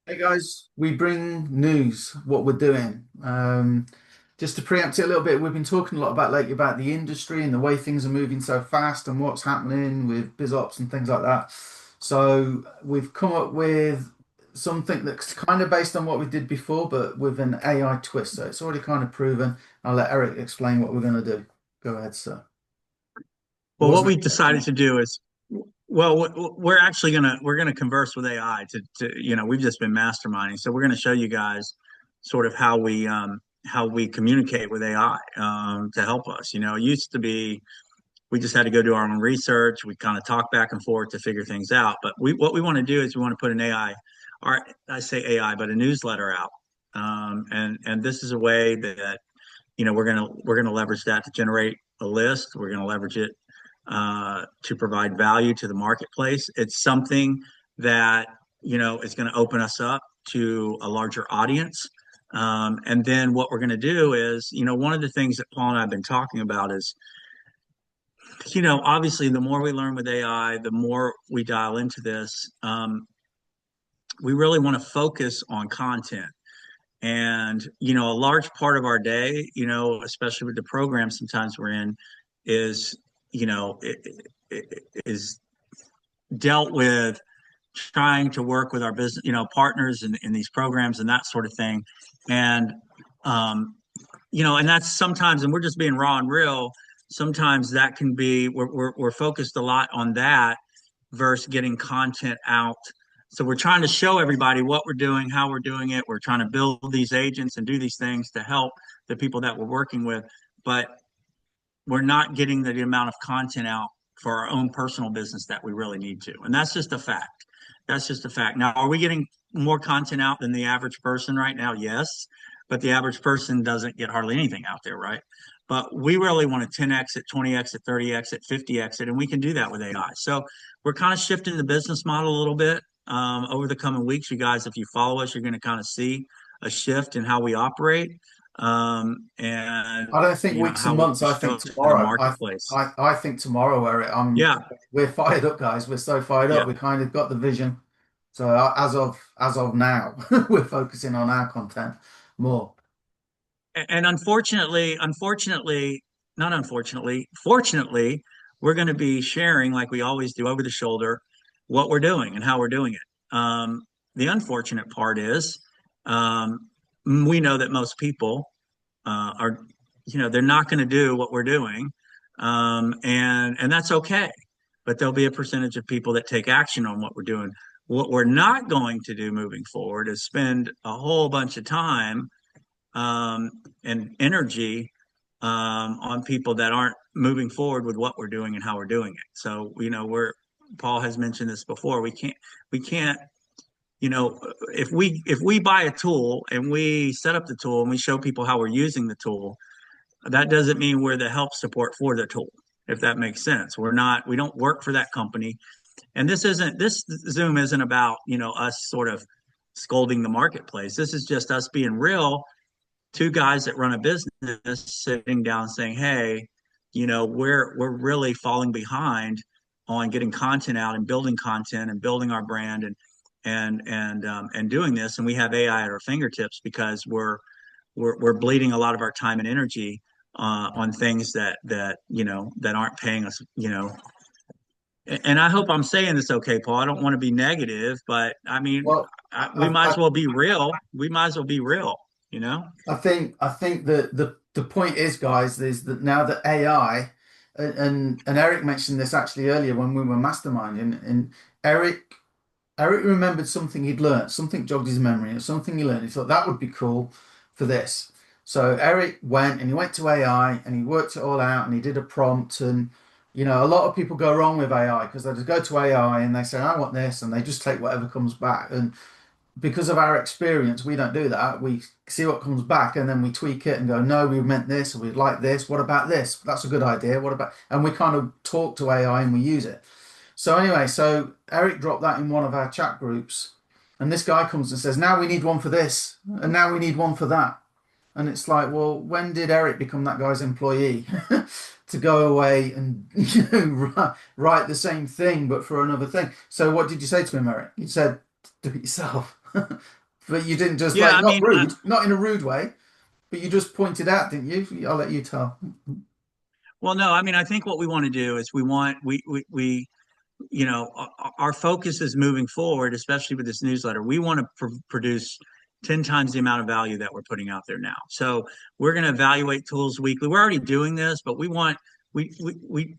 Hey guys, we bring news, what we're doing. Just to preempt it a little bit, we've been talking a lot about lately about the industry and the way things are moving so fast and what's happening with BizOps and things like that. So we've come up with something that's kind of based on what we did before, but with an AI twist. So it's already kind of proven. I'll let Eric explain what we're going to do. Go ahead, sir. It Well, what wasn't. we decided to do is, well, we're actually gonna converse with AI we've just been masterminding, so we're gonna show you guys sort of how we communicate with AI to help us. It used to be we just had to go do our own research. We kind of talk back and forth to figure things out. But what we want to do is we want to put an AI, or I say AI, but a newsletter out. And this is a way that we're gonna leverage that to generate a list. We're gonna leverage it to provide value to the marketplace. It's something that is going to open us up to a larger audience. And then what we're going to do is, one of the things that Paul and I have been talking about is, obviously, the more we learn with AI, the more we dial into this. We really want to focus on content. And, a large part of our day, especially with the program sometimes we're in, is, you know, it, is dealt with trying to work with our business, partners in these programs and that sort of thing. And, and that's sometimes, and we're just being raw and real. Sometimes that can be, we're focused a lot on that versus getting content out. So we're trying to show everybody what we're doing, how we're doing it. We're trying to build these agents and do these things to help the people that we're working with. But we're not getting the amount of content out for our own personal business that we really need to. And that's just a fact. That's just a fact. Now, are we getting more content out than the average person right now? Yes. But the average person doesn't get hardly anything out there, right? But we really want to 10x it, 20x it, 30x it, 50x it, and we can do that with AI. So we're kind of shifting the business model a little bit over the coming weeks. You guys, if you follow us, you're going to kind of see a shift in how we operate and I don't think weeks and how we months. I show think to the tomorrow. marketplace. I think tomorrow, Eric. Yeah, We're fired up, guys. We're so fired up. yeah. We kind of got the vision. So as of now, we're focusing on our content more. And not unfortunately, fortunately, we're going to be sharing like we always do over the shoulder what we're doing and how we're doing it. The unfortunate part is we know that most people are, they're not going to do what we're doing, and that's okay. But there'll be a percentage of people that take action on what we're doing. What we're not going to do moving forward is spend a whole bunch of time um, and energy on people that aren't moving forward with what we're doing and how we're doing it. So, Paul has mentioned this before. We can't, if we buy a tool and we set up the tool and we show people how we're using the tool, that doesn't mean we're the help support for the tool, if that makes sense. We don't work for that company. And this Zoom isn't about, us sort of scolding the marketplace. This is just us being real, two guys that run a business sitting down saying, "Hey, we're really falling behind on getting content out and building content and building our brand and doing this, and we have AI at our fingertips because we're bleeding a lot of our time and energy on things that aren't paying us, And I hope I'm saying this okay, Paul. I don't want to be negative, but I mean, Well, we I, might as I, well be real. We might as well be real, you know? I think that the point is, guys, is that now that AI and Eric mentioned this actually earlier when we were masterminding, and Eric remembered something he'd learned, something jogged his memory, and something he learned. He thought that would be cool for this. So Eric went and he went to AI and he worked it all out and he did a prompt. And, a lot of people go wrong with AI because they just go to AI and they say, I want this, and they just take whatever comes back. And because of our experience, we don't do that. We see what comes back and then we tweak it and go, no, we meant this, or we like this. What about this? That's a good idea. What about, and we kind of talk to AI and we use it. So anyway, so Eric dropped that in one of our chat groups, and this guy comes and says, "Now we need one for this, and now we need one for that." And it's like, well, when did Eric become that guy's employee to go away and write the same thing but for another thing? So what did you say to him, Eric? You said, "Do it yourself." But you didn't just Yeah, like, I not mean, rude, not in a rude way, but you just pointed out, didn't you? I'll let you tell. well, no, I mean, I think what we want to do is we you know, our focus is moving forward, especially with this newsletter. We want to produce 10 times the amount of value that we're putting out there now. So we're going to evaluate tools weekly. We're already doing this, but we we we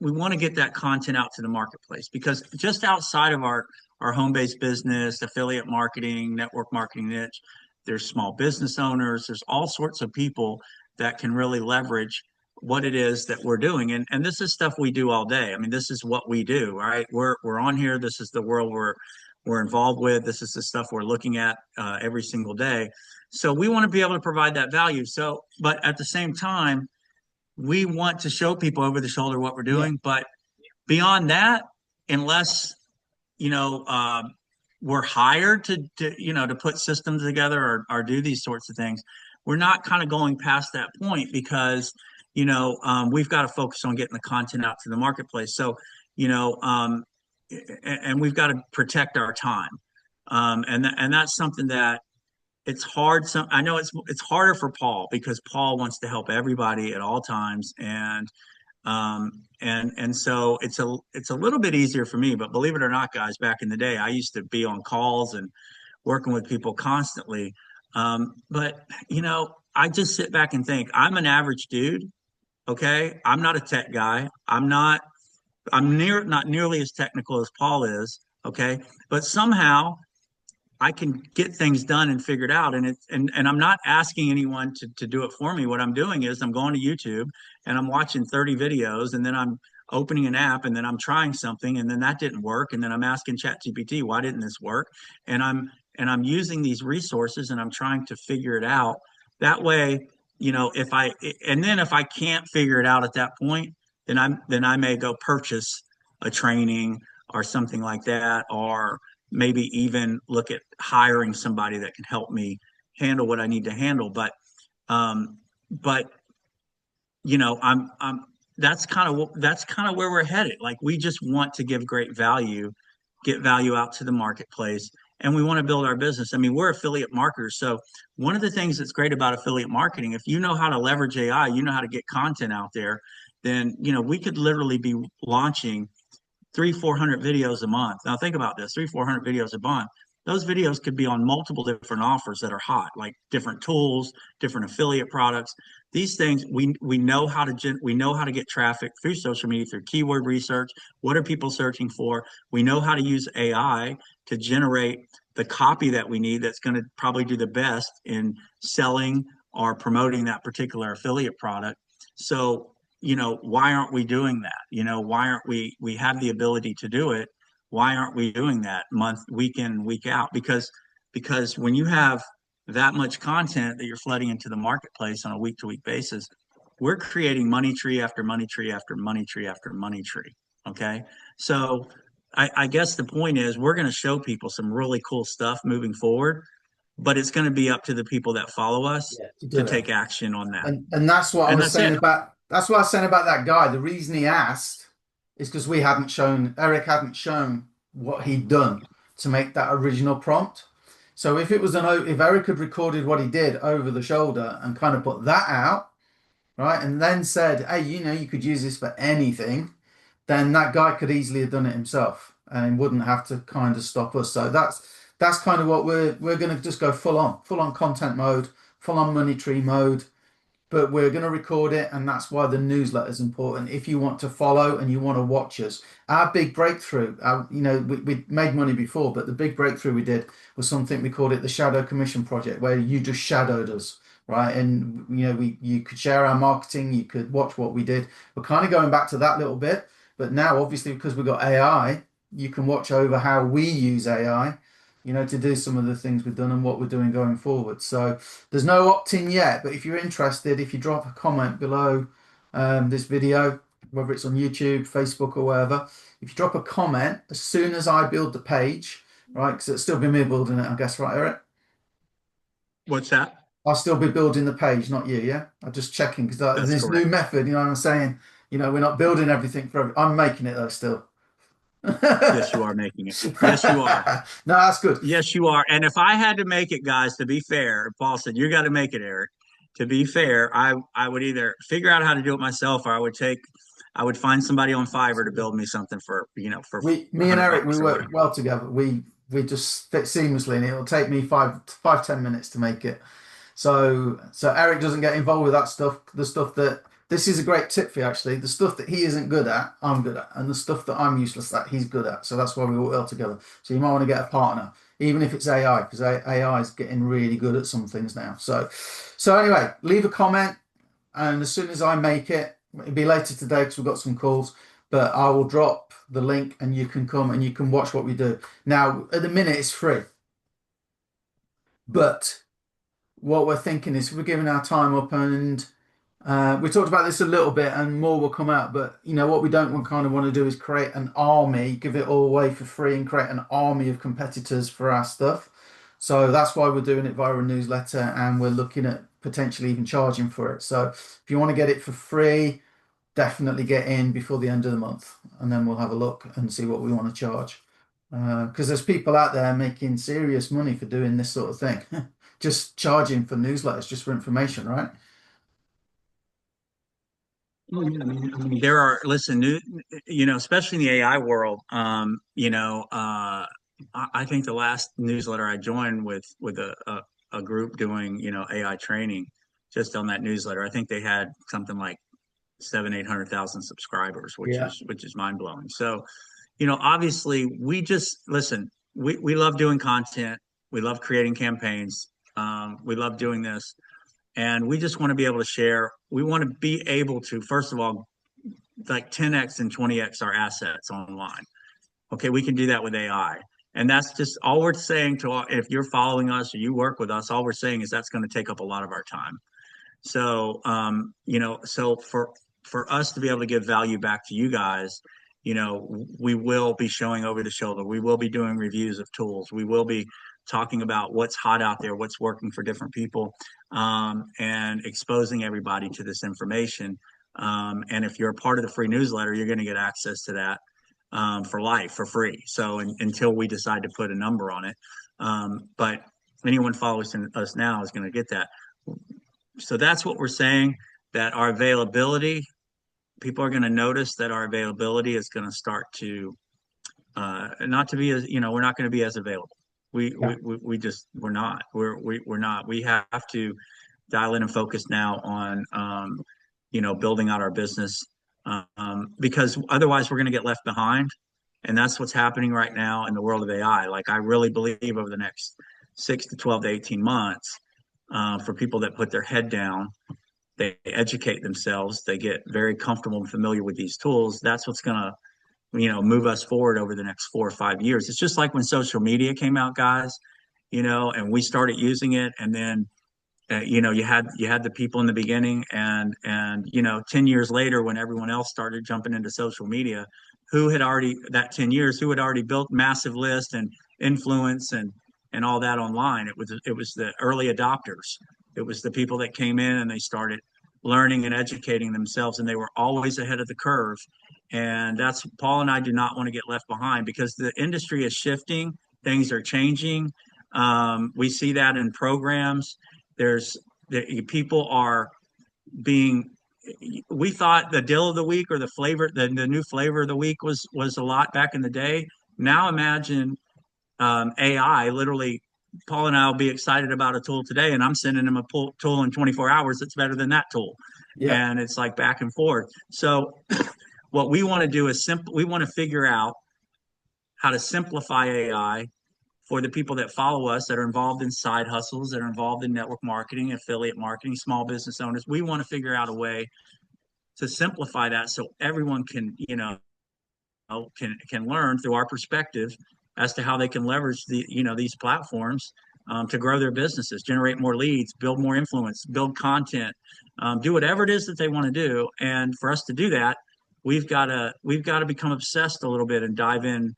we want to get that content out to the marketplace, because just outside of our home-based business, affiliate marketing, network marketing niche, there's small business owners, there's all sorts of people that can really leverage what it is that we're doing. And this is stuff we do all day. I mean, this is what we do, right? We're on here. This is the world we're involved with. This is the stuff we're looking at every single day. So we want to be able to provide that value. So, but at the same time, we want to show people over the shoulder what we're Yeah. doing. But beyond that, unless you know we're hired to put systems together, or do these sorts of things, we're not kind of going past that point, because we've got to focus on getting the content out to the marketplace. So you know and we've got to protect our time, and that's something that it's hard. Some I know it's harder for Paul, because Paul wants to help everybody at all times, and so it's a little bit easier for me. But believe it or not, guys, back in the day, I used to be on calls and working with people constantly. But I just sit back and think, I'm an average dude. Okay, I'm not a tech guy. I'm not nearly as technical as Paul is. Okay, but somehow I can get things done and figured out. And I'm not asking anyone to do it for me. What I'm doing is I'm going to YouTube and I'm watching 30 videos, and then I'm opening an app, and then I'm trying something, and then that didn't work. And then I'm asking ChatGPT, why didn't this work? And I'm using these resources, and I'm trying to figure it out. That way, if I can't figure it out at that point, then I may go purchase a training or something like that, or maybe even look at hiring somebody that can help me handle what I need to handle. But I'm that's kind of where we're headed. Like, we just want to give great value, get value out to the marketplace, and we want to build our business. I mean, we're affiliate marketers. So one of the things that's great about affiliate marketing, if you know how to leverage AI, you know how to get content out there, then we could literally be launching 300-400 videos a month. Now think about this: 300-400 videos a month. Those videos could be on multiple different offers that are hot, like different tools, different affiliate products. These things we know how to get traffic through social media, through keyword research. What are people searching for? We know how to use AI to generate the copy that we need, that's going to probably do the best in selling or promoting that particular affiliate product. So why aren't we doing that? Why aren't we have the ability to do it? Why aren't we doing that week in, week out? Because when you have that much content that you're flooding into the marketplace on a week to week basis, we're creating money tree after money tree after money tree after money tree. Okay. So I guess the point is, we're going to show people some really cool stuff moving forward, but it's going to be up to the people that follow us Yeah, to to do it. take action on that. And that's what I And was that's saying it. about that guy. The reason he asked is because Eric hadn't shown what he'd done to make that original prompt. So if Eric had recorded what he did over the shoulder and kind of put that out, right, and then said, hey, you could use this for anything, then that guy could easily have done it himself and wouldn't have to kind of stop us. So that's kind of what we're going to just go full on content mode, full on money tree mode, but we're going to record it, and that's why the newsletter is important. If you want to follow and you want to watch us, our big breakthrough, we made money before, but the big breakthrough we did was something we called it the Shadow Commission Project, where you just shadowed us, right? And you could share our marketing, you could watch what we did. We're kind of going back to that little bit, but now obviously because we've got AI, you can watch over how we use AI, to do some of the things we've done and what we're doing going forward. So there's no opt-in yet, but if you're interested, if you drop a comment below this video, whether it's on YouTube, Facebook, or wherever, if you drop a comment, as soon as I build the page, right, because it'll still be me building it, I guess, right, Eric? What's that? I'll still be building the page, not you, yeah? I'm just checking because That's this new correct. method, what I'm saying, we're not building everything I'm making it though still. Yes, you are making it. Yes, you are. No, that's good. Yes, you are. And if I had to make it, guys, to be fair, Paul said, you got to make it, Eric. To be fair, I would either figure out how to do it myself, or I would find somebody on Fiverr to build me something for, for Me and Eric, we $100 or work whatever. well together. We just fit seamlessly, and it'll take me 10 minutes to make it. So Eric doesn't get involved with that stuff. The stuff that this is a great tip for you actually. The stuff that he isn't good at, I'm good at, and the stuff that I'm useless at, he's good at. So that's why we work well together. So you might want to get a partner, even if it's AI, because AI is getting really good at some things now. So anyway, leave a comment, and as soon as I make it, it'll be later today because we've got some calls. But I will drop the link, and you can come and you can watch what we do. Now, at the minute, it's free, but what we're thinking is we're giving our time up, and we talked about this a little bit and more will come out, but what we don't want to do is create an army, give it all away for free and create an army of competitors for our stuff. So that's why we're doing it via a newsletter, and we're looking at potentially even charging for it. So if you want to get it for free, definitely get in before the end of the month, and then we'll have a look and see what we want to charge. Because there's people out there making serious money for doing this sort of thing, just charging for newsletters, just for information, right? There are, listen, especially in the AI world, I think the last newsletter I joined with a group doing, AI training, just on that newsletter, I think they had something like 800,000 subscribers, Yeah. which is mind blowing. So, obviously we just listen, we love doing content, we love creating campaigns, we love doing this, and we just want to be able to share. We want to be able to, first of all, like 10x and 20x our assets online. Okay, we can do that with AI. And that's just all we're saying to all, if you're following us or you work with us, all we're saying is that's going to take up a lot of our time. So, so for us to be able to give value back to you guys, we will be showing over the shoulder. We will be doing reviews of tools. We will be talking about what's hot out there, what's working for different people, and exposing everybody to this information. And if you're a part of the free newsletter, you're going to get access to that for life, for free. So until we decide to put a number on it, but anyone following us now is going to get that. So that's what we're saying, that our availability, people are going to notice that our availability is going to start to not to be as, we're not going to be as available. We just, we're not. We have to dial in and focus now on, building out our business, because otherwise we're going to get left behind. And that's what's happening right now in the world of AI. Like, I really believe over the next 6 to 12 to 18 months, for people that put their head down, they educate themselves, they get very comfortable and familiar with these tools. That's what's going to, move us forward over the next 4 or 5 years. It's just like when social media came out, guys, and we started using it, and then you had the people in the beginning, and 10 years later, when everyone else started jumping into social media, who had already, that 10 years, who had already built massive lists and influence and all that online? It was the early adopters. It was the people that came in and they started learning and educating themselves, and they were always ahead of the curve. And that's, Paul and I do not want to get left behind, because the industry is shifting, things are changing. We see that in programs. There's people are being, we thought the deal of the week or the flavor, the new flavor of the week was a lot back in the day. Now imagine, AI, literally, Paul and I will be excited about a tool today, and I'm sending him a tool in 24 hours that's better than that tool. Yeah. And it's like back and forth. So what we want to do is we want to figure out how to simplify AI for the people that follow us, that are involved in side hustles, that are involved in network marketing, affiliate marketing, small business owners. We want to figure out a way to simplify that so everyone can, can learn through our perspective as to how they can leverage these platforms, to grow their businesses, generate more leads, build more influence, build content, do whatever it is that they want to do. And for us to do that, we've got to become obsessed a little bit and dive in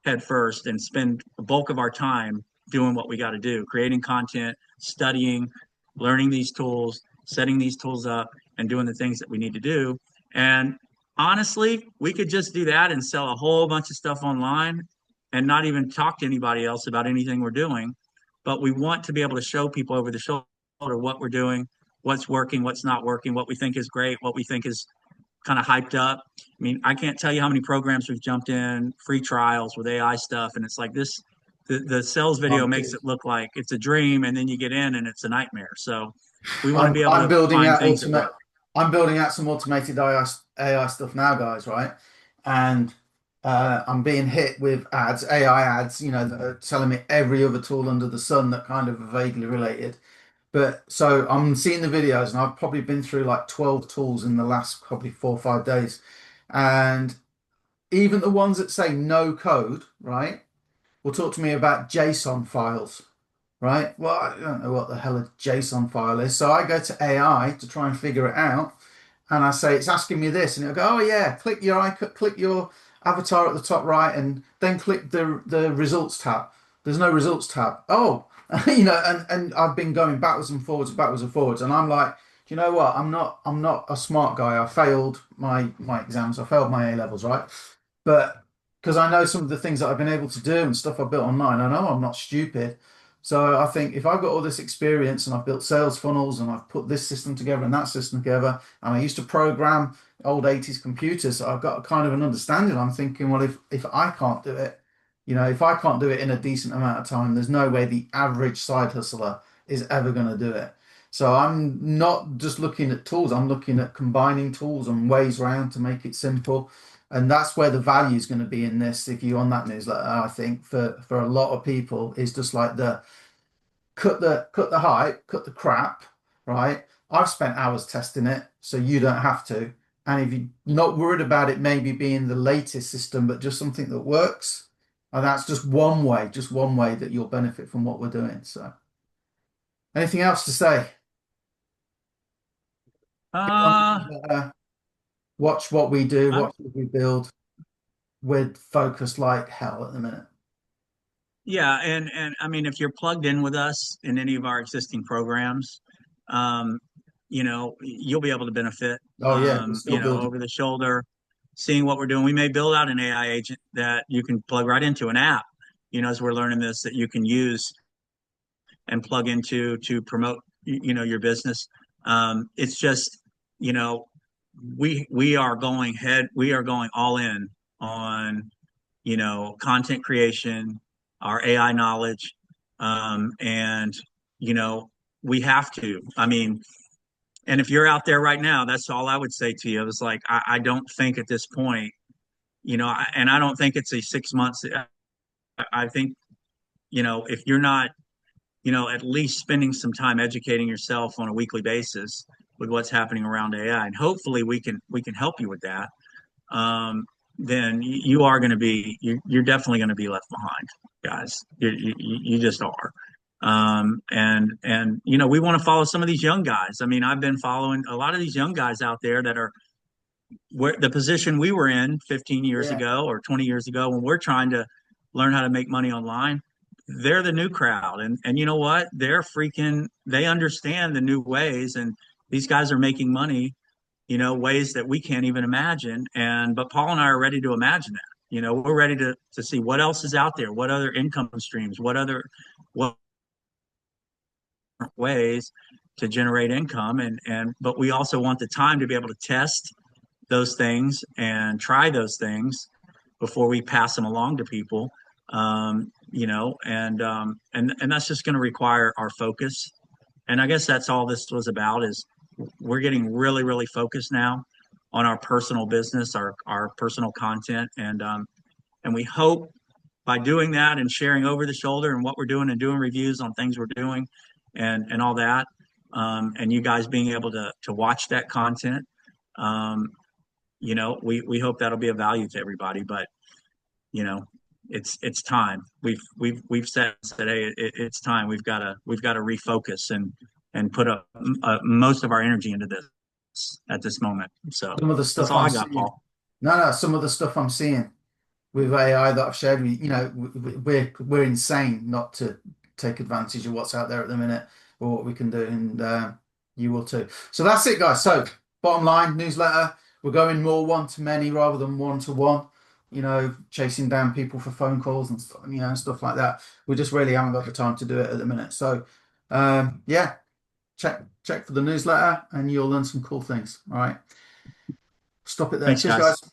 head first and spend the bulk of our time doing what we got to do, creating content, studying, learning these tools, setting these tools up, and doing the things that we need to do. And honestly, we could just do that and sell a whole bunch of stuff online and not even talk to anybody else about anything we're doing. But we want to be able to show people over the shoulder what we're doing, what's working, what's not working, what we think is great, what we think is kind of hyped up. I mean, I can't tell you how many programs we've jumped in, free trials with AI stuff, and it's like this. The sales video I'm, makes it look like it's a dream, and then you get in and it's a nightmare. So we want to I'm be able I'm to building find out things that ultimate. work. I'm building out some automated AI stuff now, guys. Right, and I'm being hit with ads, AI ads. You know, that are telling me every other tool under the sun that kind of are vaguely related. But so I'm seeing the videos, and I've probably been through like 12 tools in the last probably 4 or 5 days, and even the ones that say no code, right, will talk to me about JSON files. Right? Well, I don't know what the hell a JSON file is. So I go to AI to try and figure it out. And I say, it's asking me this. And it'll go, oh, yeah, click your avatar at the top right and then click the results tab. There's no results tab. Oh, and I've been going backwards and forwards. And I'm like, do you know what? I'm not a smart guy. I failed my exams. I failed my A levels, right? But because I know some of the things that I've been able to do and stuff I've built online, I know I'm not stupid. So I think if I've got all this experience and I've built sales funnels and I've put this system together and that system together, and I used to program old 80s computers, so I've got a kind of an understanding. I'm thinking, well, if I can't do it, if I can't do it in a decent amount of time, there's no way the average side hustler is ever going to do it. So I'm not just looking at tools, I'm looking at combining tools and ways around to make it simple. And that's where the value is going to be in this. If you're on that newsletter, I think for a lot of people, is just like the cut the hype, cut the crap, right? I've spent hours testing it, so you don't have to. And if you're not worried about it maybe being the latest system, but just something that works, and that's just one way that you'll benefit from what we're doing. So, anything else to say? Get on the Uh, newsletter, watch what we do, I'm, watch what we build. We're focused like hell at the minute. yeah, and I mean, if you're plugged in with us in any of our existing programs, um, you'll be able to benefit. Oh yeah, we're still building. Over the shoulder, seeing what we're doing. We may build out an AI agent that you can plug right into an app. As we're learning this, that you can use and plug into to promote, your business. It's just, you know, we are going all in on content creation, our AI knowledge, and you know we have to. I mean, and if you're out there right now, that's all I would say to you. It was like I don't think at this point, and I don't think it's a 6 months. I think if you're not at least spending some time educating yourself on a weekly basis with what's happening around AI, and hopefully we can help you with that. Um, then you are going to be you're definitely going to be left behind, guys. You just are. And we want to follow some of these young guys. I mean, I've been following a lot of these young guys out there that are where the position we were in 15 years Yeah. ago or 20 years ago when we're trying to learn how to make money online. They're the new crowd, and you know what, they understand the new ways, and these guys are making money ways that we can't even imagine. But Paul and I are ready to imagine that. We're ready to see what else is out there, what other income streams, what ways to generate income, but we also want the time to be able to test those things and try those things before we pass them along to people. And that's just going to require our focus. And I guess that's all this was about is we're getting really, really focused now on our personal business, our personal content. And we hope by doing that and sharing over the shoulder and what we're doing and doing reviews on things we're doing and all that, and you guys being able to watch that content, um, we hope that'll be of value to everybody. But you know, it's time. We've said, hey, it's time. We've got to refocus and put most of our energy into this at this moment. So Some of the that's stuff all I'm I got, seeing. Paul. No, some of the stuff I'm seeing with AI that I've shared with you, we're insane not to take advantage of what's out there at the minute or what we can do, and you will too. So that's it, guys. So bottom line, newsletter. we're going more one to many rather than one to one. Chasing down people for phone calls and stuff, stuff like that. We just really haven't got the time to do it at the minute. So, yeah, check for the newsletter, and you'll learn some cool things. All right, stop it there. Thanks, Cheers, guys. guys.